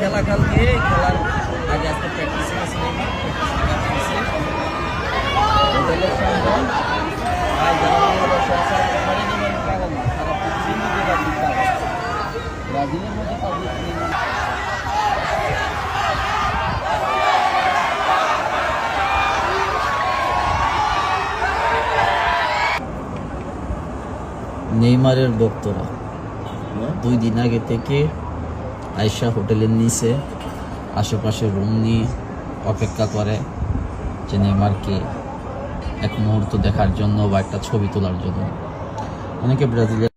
খেলা কালকে খেলার আগে আজকে প্র্যাকটিসে গেছে হোটেলের সামনে আর যারা বাংলাদেশে আছে ওখানে নেবেন পাগল না সারা পৃথিবীর মধ্যে পাবলিক পাগল ব্রাজিলের মধ্যে পাবলিক নেই নেইমারের ভক্তরা 2 দিন আগে থেকে আয়শা হোটেলের নিচে আশেপাশে রুম নিয়ে অপেক্ষা করে যে নেইমারকে এক মুহূর্ত দেখার জন্য বা একটা ছবি তোলার জন্য। অনেকে ব্রাজিলের